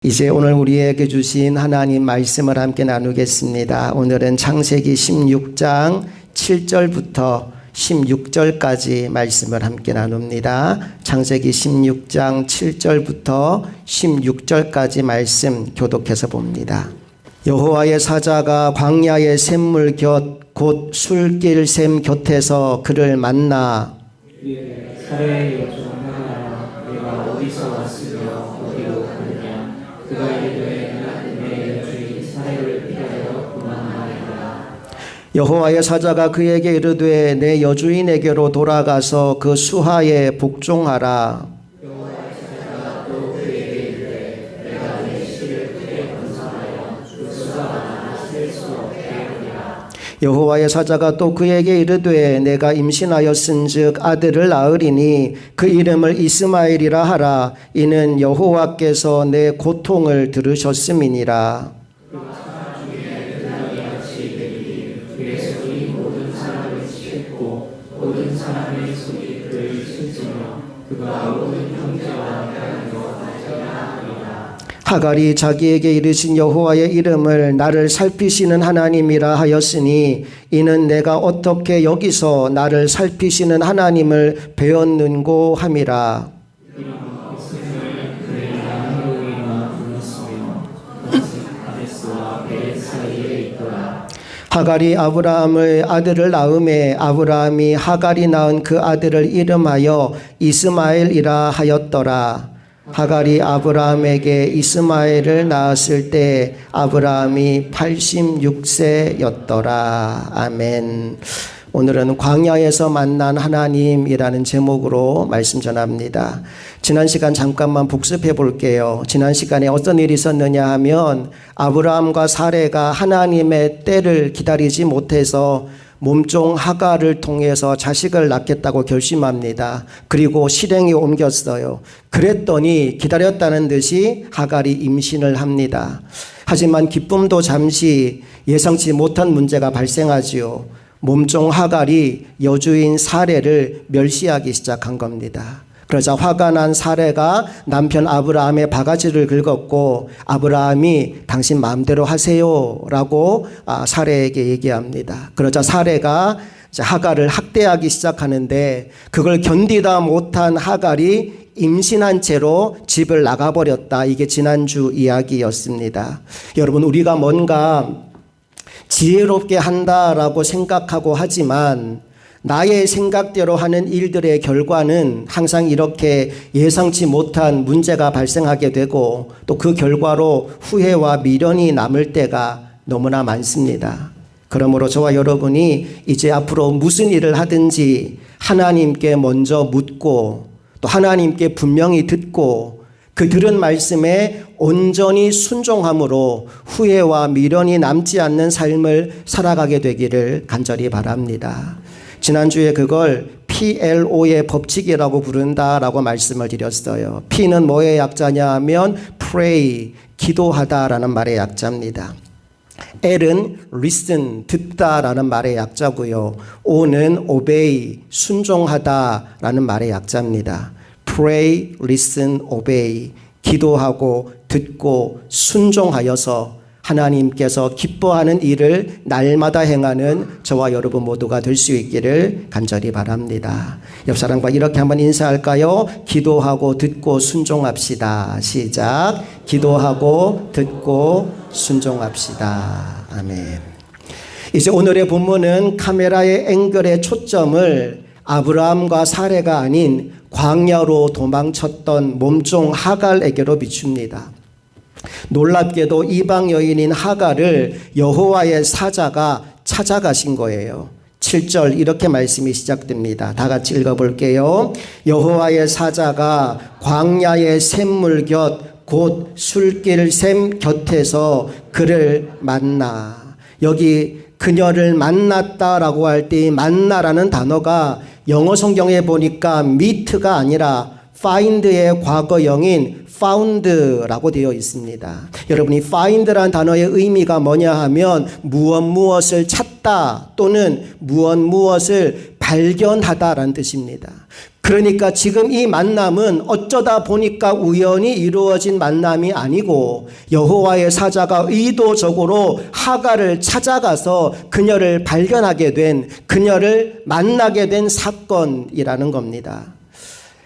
이제 오늘 우리에게 주신 하나님 말씀을 함께 나누겠습니다. 오늘은 창세기 16장 7절부터 16절까지 말씀을 함께 나눕니다. 창세기 16장 7절부터 16절까지 말씀 교독해서 봅니다. 여호와의 사자가 광야의 샘물 곁 곧 술길 샘 곁에서 그를 만나 사례의 여종하나 내가 어디서 왔으며 어디로 가느냐 그가 이르되 내 여주인 사례를 피하여 도망하였다. 여호와의 사자가 그에게 이르되 내 여주인에게로 돌아가서 그 수하에 복종하라. 여호와의 사자가 또 그에게 이르되 내가 내 실을 크게 건설하여 그 수가 많아 셀 수 없게 하리라. 여호와의 사자가 또 그에게 이르되 내가 임신하였은즉 아들을 낳으리니 그 이름을 이스마엘이라 하라. 이는 여호와께서 내 고통을 들으셨음이니라. 그래서 이 모든 사람을 치겠고 모든 사람의 속이 그를 칠지며 그가 모든 형제와 하나님과 하리라. 하갈이 자기에게 이르신 여호와의 이름을 나를 살피시는 하나님이라 하였으니 이는 내가 어떻게 여기서 나를 살피시는 하나님을 배웠는고 함이라. 그의 나무로이마 불렀으며 그것은 가데스와 베렛 사이에 있더라. 하갈이 아브라함의 아들을 낳음에 아브라함이 하갈이 낳은 그 아들을 이름하여 이스마엘이라 하였더라. 하갈이 아브라함에게 이스마엘을 낳았을 때 아브라함이 86세였더라. 아멘. 오늘은 광야에서 만난 하나님이라는 제목으로 말씀 전합니다. 지난 시간 잠깐만 복습해 볼게요. 지난 시간에 어떤 일이 있었느냐 하면 아브라함과 사레가 하나님의 때를 기다리지 못해서 몸종 하갈을 통해서 자식을 낳겠다고 결심합니다. 그리고 실행에 옮겼어요. 그랬더니 기다렸다는 듯이 하갈이 임신을 합니다. 하지만 기쁨도 잠시 예상치 못한 문제가 발생하지요. 몸종 하갈이 여주인 사레를 멸시하기 시작한 겁니다. 그러자 화가 난 사레가 남편 아브라함의 바가지를 긁었고 아브라함이 당신 마음대로 하세요 라고 사레에게 얘기합니다. 그러자 사레가 하갈을 학대하기 시작하는데 그걸 견디다 못한 하갈이 임신한 채로 집을 나가버렸다. 이게 지난주 이야기였습니다. 여러분, 우리가 뭔가 지혜롭게 한다라고 생각하고 하지만 나의 생각대로 하는 일들의 결과는 항상 이렇게 예상치 못한 문제가 발생하게 되고 또 그 결과로 후회와 미련이 남을 때가 너무나 많습니다. 그러므로 저와 여러분이 이제 앞으로 무슨 일을 하든지 하나님께 먼저 묻고 또 하나님께 분명히 듣고 그 들은 말씀에 온전히 순종함으로 후회와 미련이 남지 않는 삶을 살아가게 되기를 간절히 바랍니다. 지난주에 그걸 PLO의 법칙이라고 부른다라고 말씀을 드렸어요. P는 뭐의 약자냐 하면 pray, 기도하다라는 말의 약자입니다. L은 listen, 듣다라는 말의 약자고요. O는 obey, 순종하다라는 말의 약자입니다. pray, listen, obey, 기도하고 듣고 순종하여서 하나님께서 기뻐하는 일을 날마다 행하는 저와 여러분 모두가 될 수 있기를 간절히 바랍니다. 옆 사람과 이렇게 한번 인사할까요? 기도하고 듣고 순종합시다. 시작. 기도하고 듣고 순종합시다. 아멘. 이제 오늘의 본문은 카메라의 앵글의 초점을 아브라함과 사레가 아닌 광야로 도망쳤던 몸종 하갈에게로 비춥니다. 놀랍게도 이방 여인인 하갈을 여호와의 사자가 찾아가신 거예요. 7절 이렇게 말씀이 시작됩니다. 다 같이 읽어볼게요. 여호와의 사자가 광야의 샘물 곁 곧 술길 샘 곁에서 그를 만나. 여기 그녀를 만났다라고 할 때 만나라는 단어가 영어 성경에 보니까 meet가 아니라 find의 과거형인 found라고 되어 있습니다. 여러분이 find라는 단어의 의미가 뭐냐 하면 무엇을 찾다 또는 무엇을 발견하다라는 뜻입니다. 그러니까 지금 이 만남은 어쩌다 보니까 우연히 이루어진 만남이 아니고 여호와의 사자가 의도적으로 하갈을 찾아가서 그녀를 발견하게 된, 그녀를 만나게 된 사건이라는 겁니다.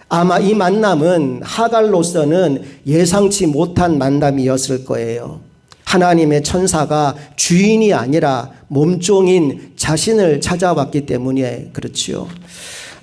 아마 이 만남은 하갈로서는 예상치 못한 만남이었을 거예요. 하나님의 천사가 주인이 아니라 몸종인 자신을 찾아왔기 때문에 그렇지요.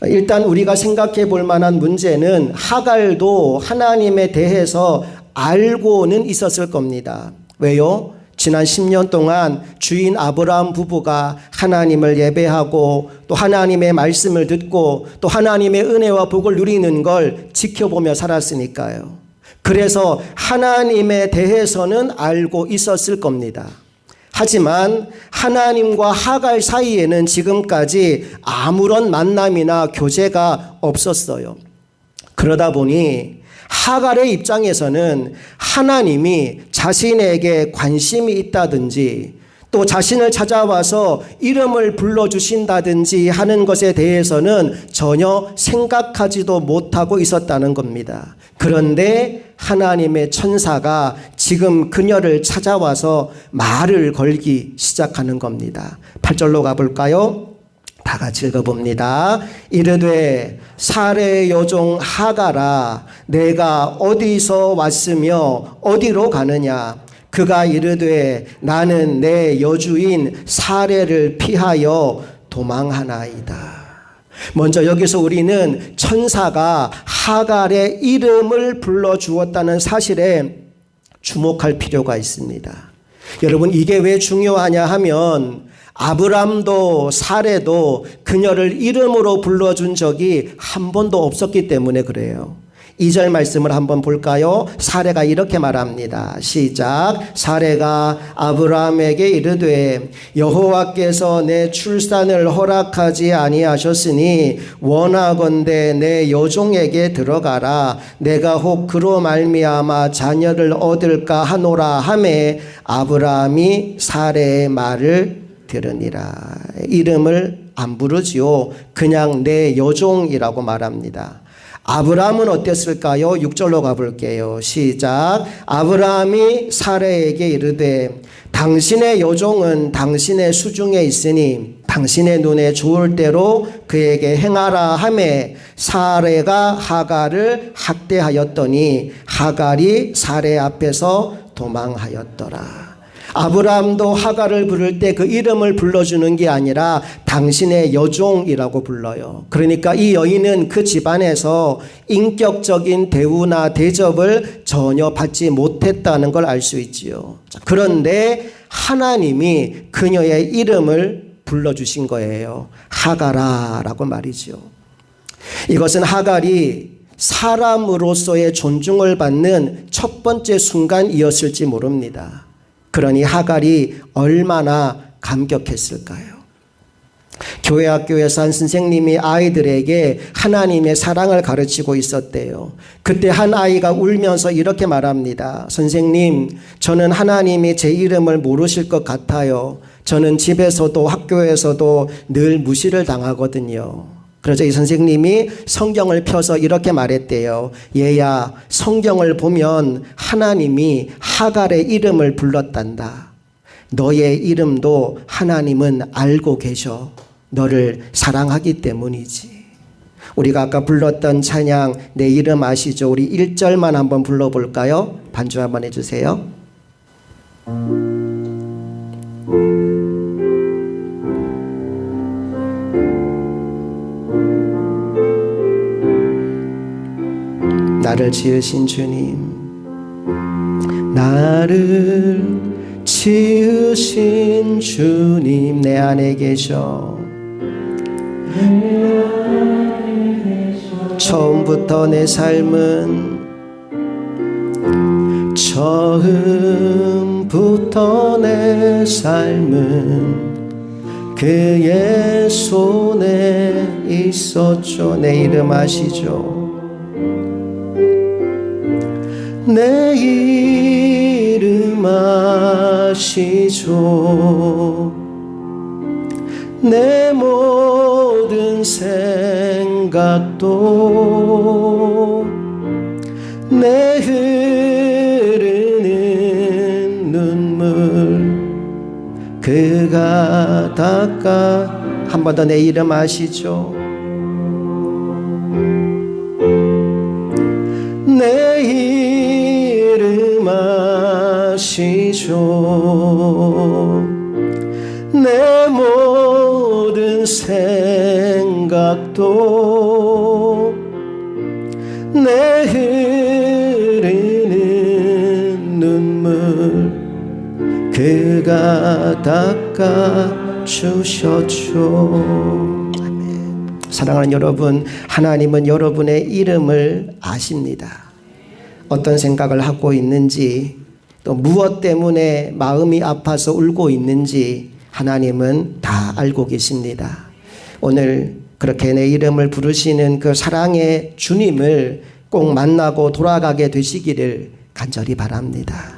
일단 우리가 생각해 볼 만한 문제는 하갈도 하나님에 대해서 알고는 있었을 겁니다. 왜요? 지난 10년 동안 주인 아브라함 부부가 하나님을 예배하고 또 하나님의 말씀을 듣고 또 하나님의 은혜와 복을 누리는 걸 지켜보며 살았으니까요. 그래서 하나님에 대해서는 알고 있었을 겁니다. 하지만 하나님과 하갈 사이에는 지금까지 아무런 만남이나 교제가 없었어요. 그러다 보니 하갈의 입장에서는 하나님이 자신에게 관심이 있다든지 또 자신을 찾아와서 이름을 불러주신다든지 하는 것에 대해서는 전혀 생각하지도 못하고 있었다는 겁니다. 그런데 하나님의 천사가 지금 그녀를 찾아와서 말을 걸기 시작하는 겁니다. 8절로 가볼까요? 다 같이 읽어봅니다. 이르되 사레 여종 하갈아 내가 어디서 왔으며 어디로 가느냐. 그가 이르되 나는 내 여주인 사레를 피하여 도망하나이다. 먼저 여기서 우리는 천사가 하갈의 이름을 불러주었다는 사실에 주목할 필요가 있습니다. 여러분 이게 왜 중요하냐 하면 아브람도 사레도 그녀를 이름으로 불러준 적이 한 번도 없었기 때문에 그래요. 2절 말씀을 한번 볼까요? 사레가 이렇게 말합니다. 시작. 사레가 아브라함에게 이르되 여호와께서 내 출산을 허락하지 아니하셨으니 원하건대 내 여종에게 들어가라. 내가 혹 그로 말미암아 자녀를 얻을까 하노라 하매 아브라함이 사레의 말을 들으니라. 이름을 안 부르지요. 그냥 내 여종이라고 말합니다. 아브라함은 어땠을까요? 6절로 가볼게요. 시작. 아브라함이 사레에게 이르되 당신의 여종은 당신의 수중에 있으니 당신의 눈에 좋을 대로 그에게 행하라 하매 사레가 하갈을 학대하였더니 하갈이 사레 앞에서 도망하였더라. 아브라함도 하갈을 부를 때 그 이름을 불러주는 게 아니라 당신의 여종이라고 불러요. 그러니까 이 여인은 그 집안에서 인격적인 대우나 대접을 전혀 받지 못했다는 걸 알 수 있지요. 그런데 하나님이 그녀의 이름을 불러주신 거예요. 하갈아라고 말이죠. 이것은 하갈이 사람으로서의 존중을 받는 첫 번째 순간이었을지 모릅니다. 그러니 하갈이 얼마나 감격했을까요? 교회 학교에서 한 선생님이 아이들에게 하나님의 사랑을 가르치고 있었대요. 그때 한 아이가 울면서 이렇게 말합니다. 선생님, 저는 하나님이 제 이름을 모르실 것 같아요. 저는 집에서도 학교에서도 늘 무시를 당하거든요. 그러자 이 선생님이 성경을 펴서 이렇게 말했대요. 얘야, 성경을 보면 하나님이 하갈의 이름을 불렀단다. 너의 이름도 하나님은 알고 계셔. 너를 사랑하기 때문이지. 우리가 아까 불렀던 찬양 내 이름 아시죠? 우리 1절만 한번 불러볼까요? 반주 한번 해주세요. 나를 지으신 주님, 나를 지으신 주님 내 안에 계셔. 처음부터 내 삶은 처음부터 내 삶은 그의 손에 있었죠. 내 이름 아시죠? 내 이름 아시죠? 내 모든 모든 생각도 내 흐르는 눈물 그가 닦아. 한 번 더 내 이름 아시죠? 내 이름 아시죠? 내 모든 생각도 내 흐르는 눈물 그가 닦아 주셨죠. 아멘. 사랑하는 여러분, 하나님은 여러분의 이름을 아십니다. 어떤 생각을 하고 있는지, 또 무엇 때문에 마음이 아파서 울고 있는지 하나님은 다 알고 계십니다. 오늘 그렇게 내 이름을 부르시는 그 사랑의 주님을 꼭 만나고 돌아가게 되시기를 간절히 바랍니다.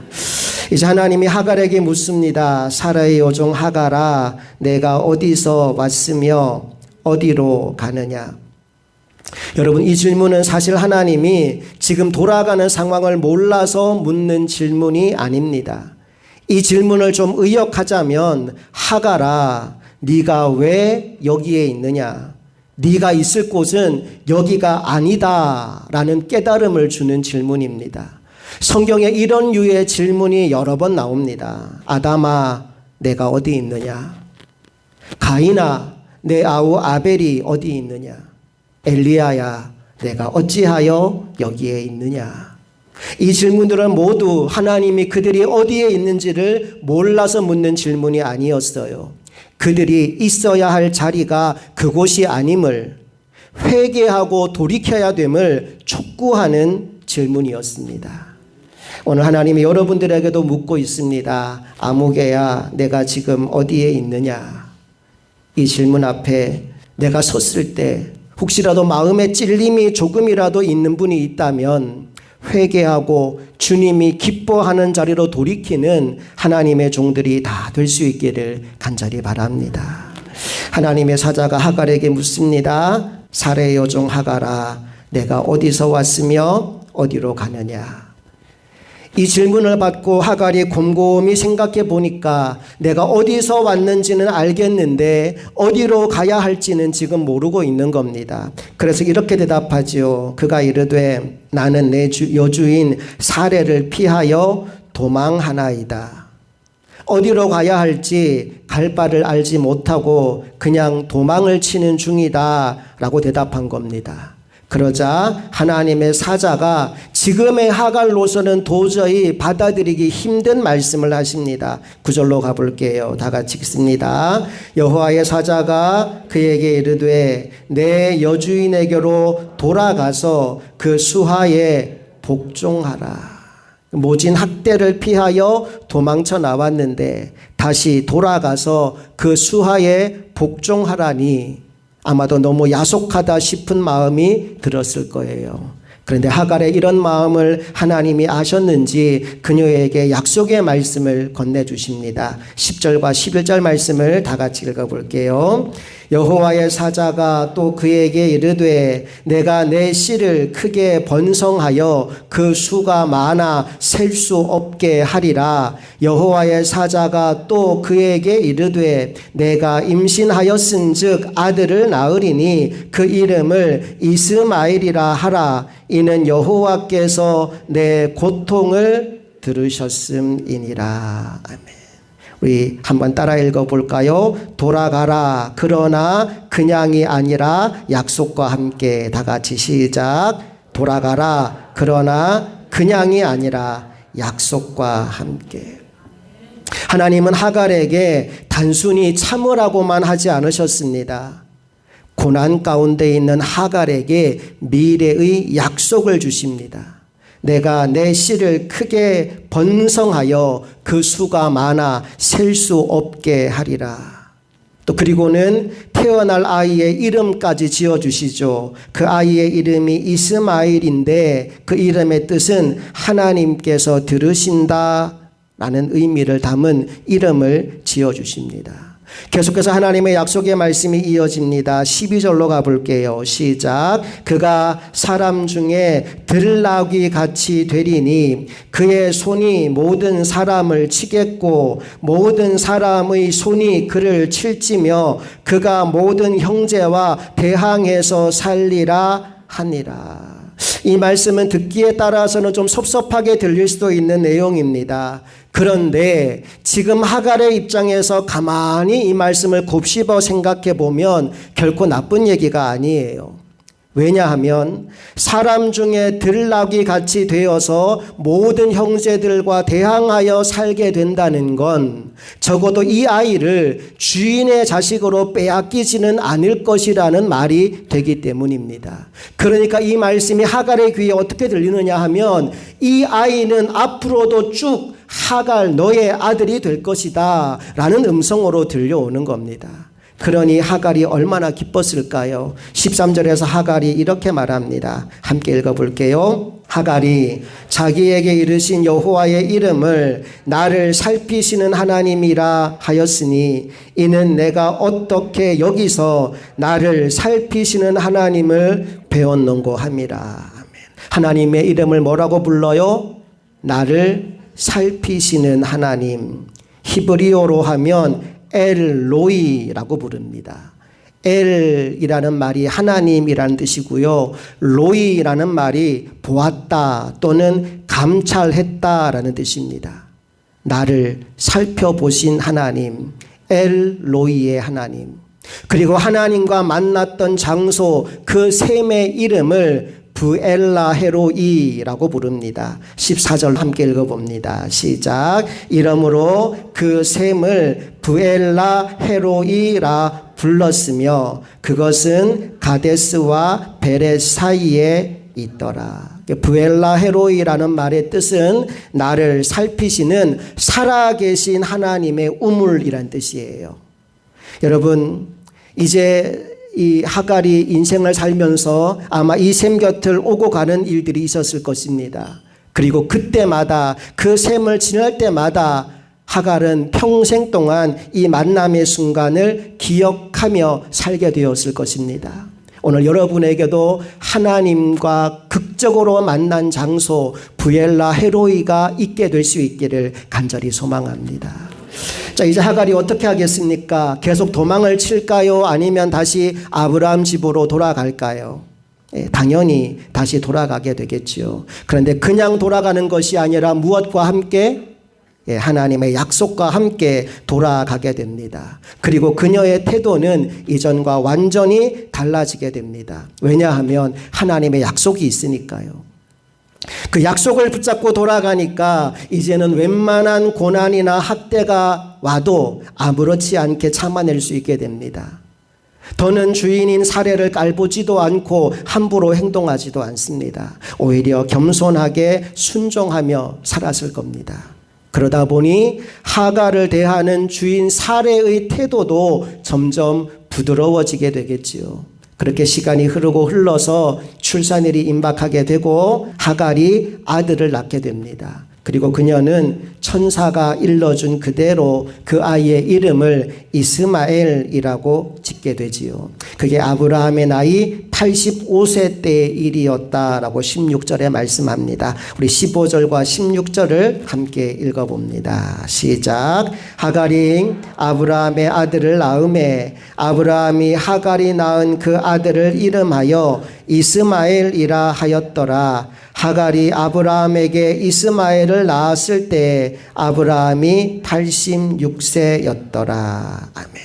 이제 하나님이 하갈에게 묻습니다. 사라의 여종 하갈아, 내가 어디서 왔으며 어디로 가느냐? 여러분, 이 질문은 사실 하나님이 지금 돌아가는 상황을 몰라서 묻는 질문이 아닙니다. 이 질문을 좀 의역하자면, 하갈아, 네가 왜 여기에 있느냐? 네가 있을 곳은 여기가 아니다 라는 깨달음을 주는 질문입니다. 성경에 이런 류의 질문이 여러 번 나옵니다. 아담아, 내가 어디 있느냐? 가인아, 내 아우 아벨이 어디 있느냐? 엘리야야, 내가 어찌하여 여기에 있느냐? 이 질문들은 모두 하나님이 그들이 어디에 있는지를 몰라서 묻는 질문이 아니었어요. 그들이 있어야 할 자리가 그곳이 아님을, 회개하고 돌이켜야 됨을 촉구하는 질문이었습니다. 오늘 하나님이 여러분들에게도 묻고 있습니다. 아무개야, 내가 지금 어디에 있느냐? 이 질문 앞에 내가 섰을 때 혹시라도 마음에 찔림이 조금이라도 있는 분이 있다면 회개하고 주님이 기뻐하는 자리로 돌이키는 하나님의 종들이 다 될 수 있기를 간절히 바랍니다. 하나님의 사자가 하갈에게 묻습니다. 사라의 여종 하갈아, 내가 어디서 왔으며 어디로 가느냐? 이 질문을 받고 하갈이 곰곰이 생각해 보니까 내가 어디서 왔는지는 알겠는데 어디로 가야 할지는 지금 모르고 있는 겁니다. 그래서 이렇게 대답하지요. 그가 이르되 나는 내 여주인 사례를 피하여 도망하나이다. 어디로 가야 할지 갈 바를 알지 못하고 그냥 도망을 치는 중이다 라고 대답한 겁니다. 그러자 하나님의 사자가 지금의 하갈로서는 도저히 받아들이기 힘든 말씀을 하십니다. 9절로 가볼게요. 다 같이 읽습니다. 여호와의 사자가 그에게 이르되 내 여주인에게로 돌아가서 그 수하에 복종하라. 모진 학대를 피하여 도망쳐 나왔는데 다시 돌아가서 그 수하에 복종하라니 아마도 너무 야속하다 싶은 마음이 들었을 거예요. 그런데 하갈의 이런 마음을 하나님이 아셨는지 그녀에게 약속의 말씀을 건네주십니다. 10절과 11절 말씀을 다 같이 읽어볼게요. 여호와의 사자가 또 그에게 이르되 내가 내 씨를 크게 번성하여 그 수가 많아 셀 수 없게 하리라. 여호와의 사자가 또 그에게 이르되 내가 임신하였은즉 아들을 낳으리니 그 이름을 이스마엘이라 하라. 이는 여호와께서 내 고통을 들으셨음이니라. 아멘. 우리 한번 따라 읽어볼까요? 돌아가라. 그러나 그냥이 아니라 약속과 함께. 다 같이 시작. 돌아가라. 그러나 그냥이 아니라 약속과 함께. 하나님은 하갈에게 단순히 참으라고만 하지 않으셨습니다. 고난 가운데 있는 하갈에게 미래의 약속을 주십니다. 내가 내 씨를 크게 번성하여 그 수가 많아 셀 수 없게 하리라. 또 그리고는 태어날 아이의 이름까지 지어주시죠. 그 아이의 이름이 이스마엘인데 그 이름의 뜻은 하나님께서 들으신다 라는 의미를 담은 이름을 지어주십니다. 계속해서 하나님의 약속의 말씀이 이어집니다. 12절로 가볼게요. 시작. 그가 사람 중에 들나귀 같이 되리니 그의 손이 모든 사람을 치겠고 모든 사람의 손이 그를 칠지며 그가 모든 형제와 대항해서 살리라 하니라. 이 말씀은 듣기에 따라서는 좀 섭섭하게 들릴 수도 있는 내용입니다. 그런데 지금 하갈의 입장에서 가만히 이 말씀을 곱씹어 생각해 보면 결코 나쁜 얘기가 아니에요. 왜냐하면 사람 중에 들나귀 같이 되어서 모든 형제들과 대항하여 살게 된다는 건 적어도 이 아이를 주인의 자식으로 빼앗기지는 않을 것이라는 말이 되기 때문입니다. 그러니까 이 말씀이 하갈의 귀에 어떻게 들리느냐 하면 이 아이는 앞으로도 쭉 하갈 너의 아들이 될 것이다 라는 음성으로 들려오는 겁니다. 그러니 하갈이 얼마나 기뻤을까요? 13절에서 하갈이 이렇게 말합니다. 함께 읽어볼게요. 하갈이 자기에게 이르신 여호와의 이름을 나를 살피시는 하나님이라 하였으니 이는 내가 어떻게 여기서 나를 살피시는 하나님을 배웠는고 함이라. 아멘. 하나님의 이름을 뭐라고 불러요? 나를 살피시는 하나님. 히브리어로 하면 엘로이라고 부릅니다. 엘이라는 말이 하나님이라는 뜻이고요. 로이라는 말이 보았다 또는 감찰했다라는 뜻입니다. 나를 살펴보신 하나님, 엘로이의 하나님. 그리고 하나님과 만났던 장소 그 셈의 이름을 부엘라 헤로이라고 부릅니다. 14절 함께 읽어봅니다. 시작. 이러므로 그 셈을 부엘라 헤로이라 불렀으며 그것은 가데스와 베렛 사이에 있더라. 부엘라 헤로이라는 말의 뜻은 나를 살피시는 살아계신 하나님의 우물이란 뜻이에요. 여러분, 이제 이 하갈이 인생을 살면서 아마 이 셈 곁을 오고 가는 일들이 있었을 것입니다. 그리고 그때마다 그 셈을 지날 때마다 하갈은 평생 동안 이 만남의 순간을 기억하며 살게 되었을 것입니다. 오늘 여러분에게도 하나님과 극적으로 만난 장소 부엘라 헤로이가 있게 될 수 있기를 간절히 소망합니다. 자, 이제 하갈이 어떻게 하겠습니까? 계속 도망을 칠까요? 아니면 다시 아브라함 집으로 돌아갈까요? 당연히 다시 돌아가게 되겠지요. 그런데 그냥 돌아가는 것이 아니라 무엇과 함께? 하나님의 약속과 함께 돌아가게 됩니다. 그리고 그녀의 태도는 이전과 완전히 달라지게 됩니다. 왜냐하면 하나님의 약속이 있으니까요. 그 약속을 붙잡고 돌아가니까 이제는 웬만한 고난이나 학대가 와도 아무렇지 않게 참아낼 수 있게 됩니다. 더는 주인인 사례를 깔보지도 않고 함부로 행동하지도 않습니다. 오히려 겸손하게 순종하며 살았을 겁니다. 그러다 보니 하갈을 대하는 주인 사례의 태도도 점점 부드러워지게 되겠지요. 그렇게 시간이 흐르고 흘러서 출산일이 임박하게 되고 하갈이 아들을 낳게 됩니다. 그리고 그녀는 천사가 일러준 그대로 그 아이의 이름을 이스마엘이라고 짓게 되지요. 그게 아브라함의 나이 85세 때의 일이었다라고 16절에 말씀합니다. 우리 15절과 16절을 함께 읽어봅니다. 시작. 하갈이 아브라함의 아들을 낳음에 아브라함이 하갈이 낳은 그 아들을 이름하여 이스마엘이라 하였더라. 하갈이 아브라함에게 이스마엘을 낳았을 때 아브라함이 86세였더라. 아멘.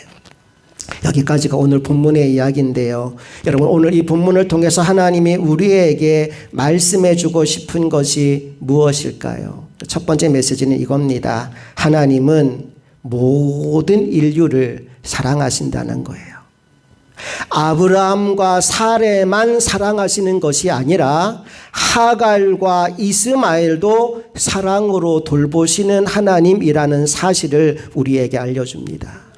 여기까지가 오늘 본문의 이야기인데요. 여러분, 오늘 이 본문을 통해서 하나님이 우리에게 말씀해 주고 싶은 것이 무엇일까요? 첫 번째 메시지는 이겁니다. 하나님은 모든 인류를 사랑하신다는 거예요. 아브라함과 사레만 사랑하시는 것이 아니라 하갈과 이스마엘도 사랑으로 돌보시는 하나님이라는 사실을 우리에게 알려줍니다.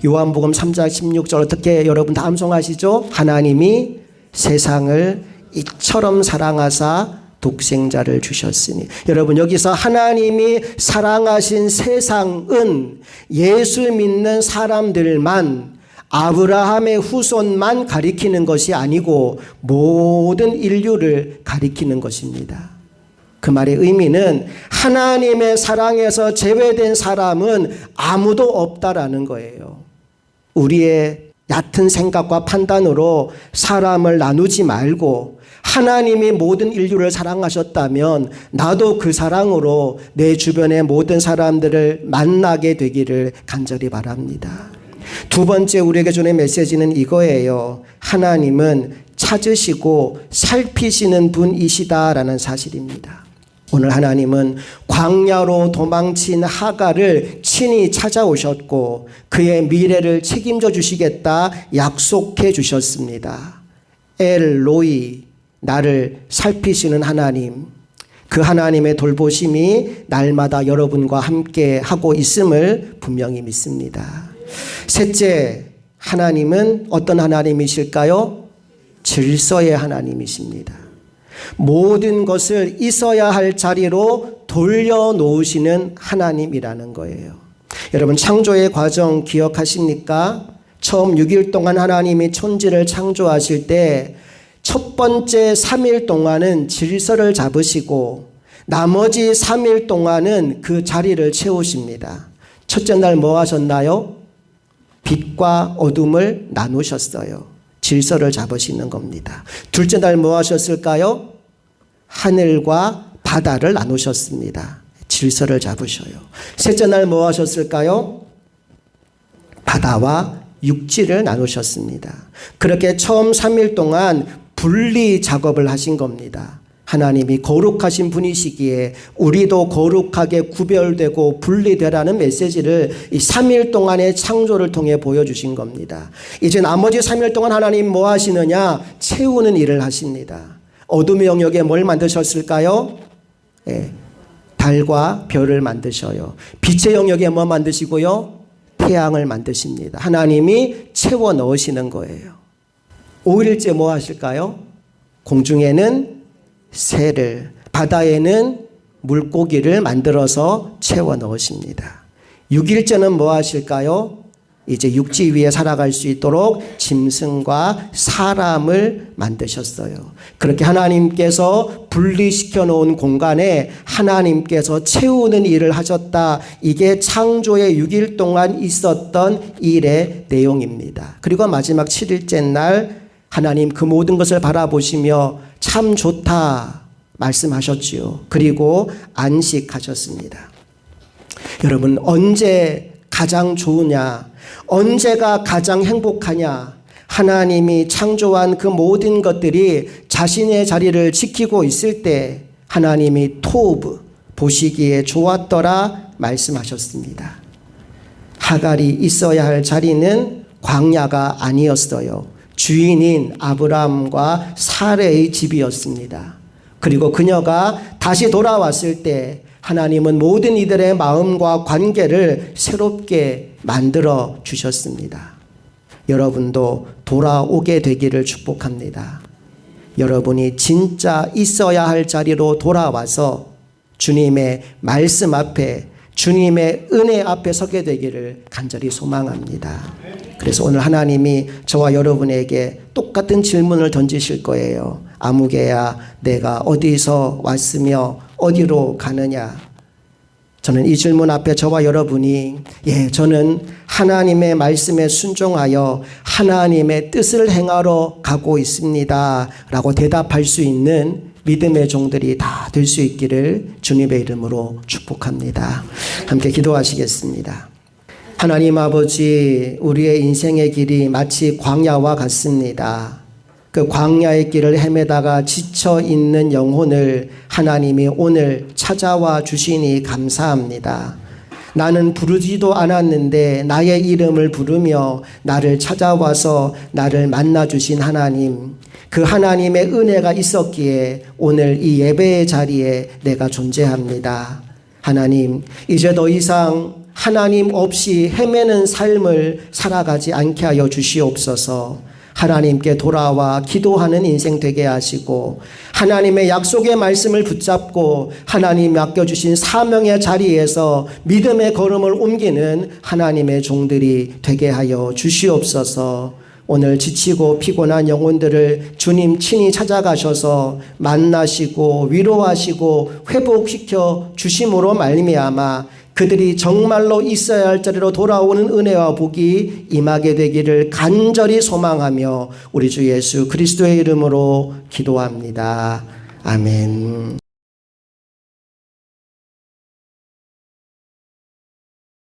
요한복음 3장 16절 어떻게 여러분 다 암송하시죠? 하나님이 세상을 이처럼 사랑하사 독생자를 주셨으니. 여러분, 여기서 하나님이 사랑하신 세상은 예수 믿는 사람들만, 아브라함의 후손만 가리키는 것이 아니고 모든 인류를 가리키는 것입니다. 그 말의 의미는 하나님의 사랑에서 제외된 사람은 아무도 없다라는 거예요. 우리의 얕은 생각과 판단으로 사람을 나누지 말고 하나님이 모든 인류를 사랑하셨다면 나도 그 사랑으로 내 주변의 모든 사람들을 만나게 되기를 간절히 바랍니다. 두 번째 우리에게 주는 메시지는 이거예요. 하나님은 찾으시고 살피시는 분이시다라는 사실입니다. 오늘 하나님은 광야로 도망친 하갈을 친히 찾아오셨고 그의 미래를 책임져 주시겠다 약속해 주셨습니다. 엘로이, 나를 살피시는 하나님, 그 하나님의 돌보심이 날마다 여러분과 함께 하고 있음을 분명히 믿습니다. 셋째, 하나님은 어떤 하나님이실까요? 질서의 하나님이십니다. 모든 것을 있어야 할 자리로 돌려놓으시는 하나님이라는 거예요. 여러분, 창조의 과정 기억하십니까? 처음 6일 동안 하나님이 천지를 창조하실 때 첫 번째 3일 동안은 질서를 잡으시고 나머지 3일 동안은 그 자리를 채우십니다. 첫째 날 뭐 하셨나요? 빛과 어둠을 나누셨어요. 질서를 잡으시는 겁니다. 둘째 날 뭐 하셨을까요? 하늘과 바다를 나누셨습니다. 질서를 잡으셔요. 셋째 날 뭐 하셨을까요? 바다와 육지를 나누셨습니다. 그렇게 처음 3일 동안 분리 작업을 하신 겁니다. 하나님이 거룩하신 분이시기에 우리도 거룩하게 구별되고 분리되라는 메시지를 이 3일 동안의 창조를 통해 보여주신 겁니다. 이제 나머지 3일 동안 하나님 뭐 하시느냐? 채우는 일을 하십니다. 어둠의 영역에 뭘 만드셨을까요? 달과 별을 만드셔요. 빛의 영역에 뭐 만드시고요? 태양을 만드십니다. 하나님이 채워 넣으시는 거예요. 5일째 뭐 하실까요? 공중에는 새를, 바다에는 물고기를 만들어서 채워 넣으십니다. 6일째는 뭐 하실까요? 이제 육지 위에 살아갈 수 있도록 짐승과 사람을 만드셨어요. 그렇게 하나님께서 분리시켜 놓은 공간에 하나님께서 채우는 일을 하셨다. 이게 창조의 6일 동안 있었던 일의 내용입니다. 그리고 마지막 7일째 날 하나님 그 모든 것을 바라보시며 참 좋다 말씀하셨지요. 그리고 안식하셨습니다. 여러분, 언제 가장 좋으냐? 언제가 가장 행복하냐? 하나님이 창조한 그 모든 것들이 자신의 자리를 지키고 있을 때 하나님이 토브, 보시기에 좋았더라 말씀하셨습니다. 하갈이 있어야 할 자리는 광야가 아니었어요. 주인인 아브라함과 사레의 집이었습니다. 그리고 그녀가 다시 돌아왔을 때 하나님은 모든 이들의 마음과 관계를 새롭게 만들어 주셨습니다. 여러분도 돌아오게 되기를 축복합니다. 여러분이 진짜 있어야 할 자리로 돌아와서 주님의 말씀 앞에, 주님의 은혜 앞에 서게 되기를 간절히 소망합니다. 그래서 오늘 하나님이 저와 여러분에게 똑같은 질문을 던지실 거예요. 아무개야, 내가 어디서 왔으며 어디로 가느냐? 저는 이 질문 앞에 저와 여러분이 저는 하나님의 말씀에 순종하여 하나님의 뜻을 행하러 가고 있습니다 라고 대답할 수 있는 믿음의 종들이 다 될 수 있기를 주님의 이름으로 축복합니다. 함께 기도하시겠습니다. 하나님 아버지, 우리의 인생의 길이 마치 광야와 같습니다. 그 광야의 길을 헤매다가 지쳐 있는 영혼을 하나님이 오늘 찾아와 주시니 감사합니다. 나는 부르지도 않았는데 나의 이름을 부르며 나를 찾아와서 나를 만나 주신 하나님, 그 하나님의 은혜가 있었기에 오늘 이 예배의 자리에 내가 존재합니다. 하나님, 이제 더 이상 하나님 없이 헤매는 삶을 살아가지 않게 하여 주시옵소서. 하나님께 돌아와 기도하는 인생 되게 하시고 하나님의 약속의 말씀을 붙잡고 하나님 맡겨주신 사명의 자리에서 믿음의 걸음을 옮기는 하나님의 종들이 되게 하여 주시옵소서. 오늘 지치고 피곤한 영혼들을 주님 친히 찾아가셔서 만나시고 위로하시고 회복시켜 주심으로 말미암아 그들이 정말로 있어야 할 자리로 돌아오는 은혜와 복이 임하게 되기를 간절히 소망하며 우리 주 예수 그리스도의 이름으로 기도합니다. 아멘.